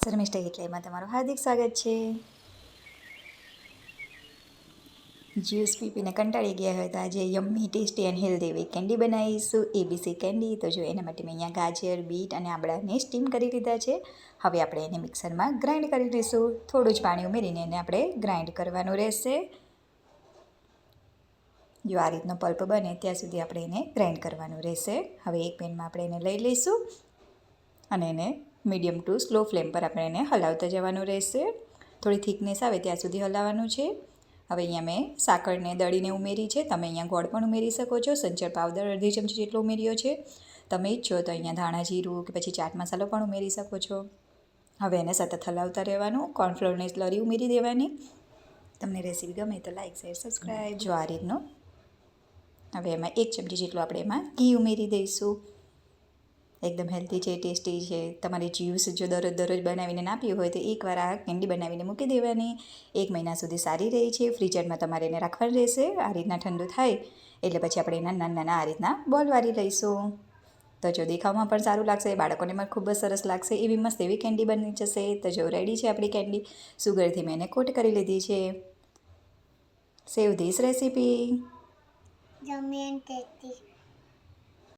શર્મિષ્ઠા કેટલાયમાં તમારું હાર્દિક સ્વાગત છે। જ્યુસ પીને કંટાળી ગયા હોય તો આજે યમ્મી ટેસ્ટી એન્ડ હેલ્ધી એવી કેન્ડી બનાવીશું, ABC કેન્ડી। તો જો એના માટે મેં અહીંયા ગાજર, બીટ અને આંબળાને સ્ટીમ કરી લીધા છે। હવે આપણે એને મિક્સરમાં ગ્રાઇન્ડ કરી લઈશું। થોડું જ પાણી ઉમેરીને એને આપણે ગ્રાઇન્ડ કરવાનું રહેશે। જો આ રીતનો પલ્પ બને ત્યાં સુધી આપણે એને ગ્રાઇન્ડ કરવાનું રહેશે। હવે એક પેનમાં આપણે એને લઈ લઈશું અને એને મીડિયમ ટુ સ્લો ફ્લેમ પર આપણે એને હલાવતા જવાનું રહેશે। થોડી થિકનેસ આવે ત્યાં સુધી હલાવવાનું છે। હવે અહીંયા મેં સાકરને દળીને ઉમેરી છે, તમે અહીંયા ગોળ પણ ઉમેરી શકો છો। સંચળ પાવડર અડધી ચમચી જેટલો ઉમેર્યો છે, તમે ઈચ્છો તો અહીંયા ધાણા જીરું કે પછી ચાટ મસાલો પણ ઉમેરી શકો છો। હવે એને સતત હલાવતા રહેવાનું। કોર્નફ્લોરની સ્લરી ઉમેરી દેવાની। તમને રેસીપી ગમે તો લાઇક, શેર, સબસ્ક્રાઈબ। જો આ રીતનો હવે એમાં 1 ચમચી જેટલું આપણે એમાં ઘી ઉમેરી દઈશું। એકદમ હેલ્ધી છે, ટેસ્ટી છે। તમારે જ્યુસ જો દરરોજ બનાવીને ના પીવું હોય તો એકવાર આ કેન્ડી બનાવીને મૂકી દેવાની। 1 મહિના સુધી સારી રહે છે। ફ્રીઝરમાં તમારે એને રાખવાનું રહેશે। આ રીતના ઠંડુ થાય એટલે પછી આપણે એના નાના આ રીતના બોલ વાળી લઈશું। તો જો દેખાવમાં પણ સારું લાગશે, બાળકોને પણ ખૂબ જ સરસ લાગશે। એવી મસ્ત એવી કેન્ડી બની જશે। તો જો રેડી છે આપણી કેન્ડી। સુગરથી મેં એને કોટ કરી લીધી છે। Save this recipe. Yummy and tasty.